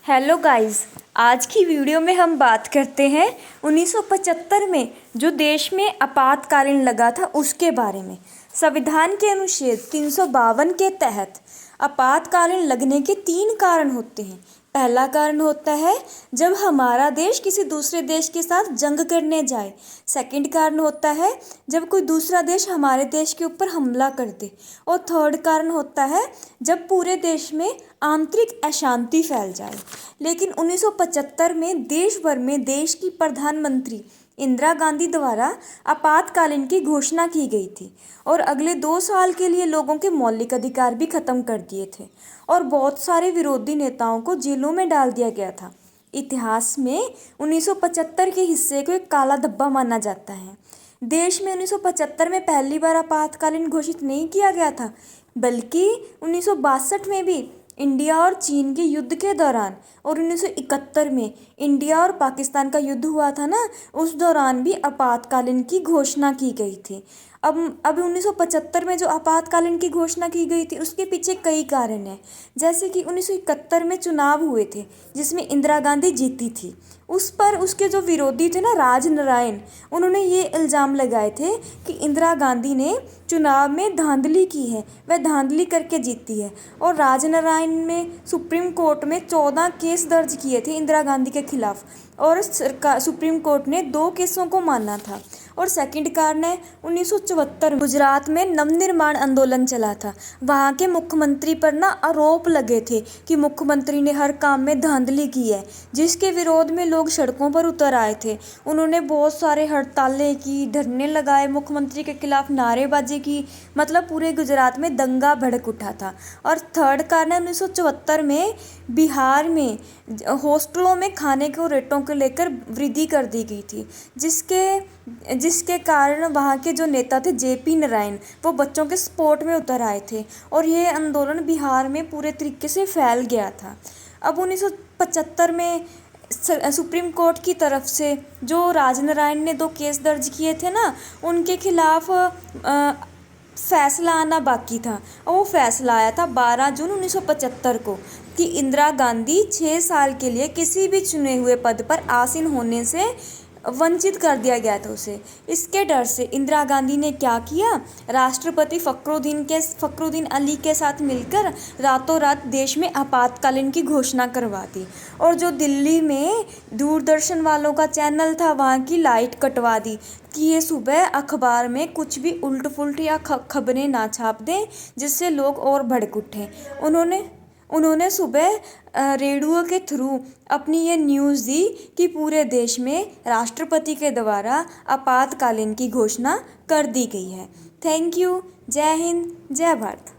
Hello guys. आज की video में हम बात करते हैं 1975 में जो देश में आपातकालीन लगा था उसके बारे में। संविधान के अनुच्छेद 352 के तहत आपातकालीन लगने के 3 कारण होते हैं। पहला कारण होता है जब हमारा देश किसी दूसरे देश के साथ जंग करने जाए। सेकंड कारण होता है जब कोई दूसरा देश हमारे देश के ऊपर हमला कर दे। और थर्ड कारण होता है जब पूरे देश में आंतरिक अशांति फैल जाए। लेकिन 1975 में देश भर में देश की प्रधानमंत्री इंदिरा गांधी द्वारा आपातकालीन की घोषणा की गई थी और अगले 2 साल के लिए लोगों के मौलिक अधिकार भी खत्म कर दिए थे और बहुत सारे विरोधी नेताओं को जेलों में डाल दिया गया था। इतिहास में 1975 के हिस्से को एक काला धब्बा माना जाता है। देश में 1975 में पहली बार आपातकालीन घोषित नहीं किया गया था, बल्कि 1962 में भी इंडिया और चीन के युद्ध के दौरान और 1971 में इंडिया और पाकिस्तान का युद्ध हुआ था ना, उस दौरान भी आपातकालीन की घोषणा की गई थी। अब 1975 में जो आपातकालीन की घोषणा की गई थी उसके पीछे कई कारण हैं। जैसे कि 1971 में चुनाव हुए थे जिसमें इंदिरा गांधी जीती थी। उस पर उसके जो विरोधी थे ना, राजनारायण, उन्होंने ये इल्ज़ाम लगाए थे कि इंदिरा गांधी ने चुनाव में धांधली की है, वह धांधली करके जीती है। और राजनारायण ने सुप्रीम कोर्ट में 14 केस दर्ज किए थे इंदिरा गांधी के खिलाफ और सुप्रीम कोर्ट ने 2 केसों को माना था। और सेकंड कारण है 1974 गुजरात में नवनिर्माण आंदोलन चला था। वहाँ के मुख्यमंत्री पर ना आरोप लगे थे कि मुख्यमंत्री ने हर काम में धांधली की है, जिसके विरोध में लोग सड़कों पर उतर आए थे। उन्होंने बहुत सारे हड़तालें की, धरने लगाए, मुख्यमंत्री के खिलाफ नारेबाजी की, मतलब पूरे गुजरात में दंगा भड़क उठा था। और थर्ड कारण है 1974 में बिहार में हॉस्टलों में खाने के रेटों को लेकर वृद्धि कर दी गई थी, जिसके कारण वहाँ के जो नेता थे जेपी नारायण, वो बच्चों के सपोर्ट में उतर आए थे और ये आंदोलन बिहार में पूरे तरीके से फैल गया था। अब 1975 में सुप्रीम कोर्ट की तरफ से जो राजनारायण ने 2 केस दर्ज किए थे ना, उनके खिलाफ फैसला आना बाकी था और वो फैसला आया था 12 जून 1975 को कि इंदिरा गांधी 6 साल के लिए किसी भी चुने हुए पद पर आसीन होने से वंचित कर दिया गया था उसे। इसके डर से इंदिरा गांधी ने क्या किया, राष्ट्रपति फखरुद्दीन अली के साथ मिलकर रातों रात देश में आपातकालीन की घोषणा करवा दी। और जो दिल्ली में दूरदर्शन वालों का चैनल था, वहाँ की लाइट कटवा दी कि ये सुबह अखबार में कुछ भी उल्ट पुल्ट या खबरें ना छाप दें जिससे लोग और भड़क उठें। उन्होंने सुबह रेडियो के थ्रू अपनी ये न्यूज़ दी कि पूरे देश में राष्ट्रपति के द्वारा आपातकालीन की घोषणा कर दी गई है। Thank you. जय हिंद, जय भारत।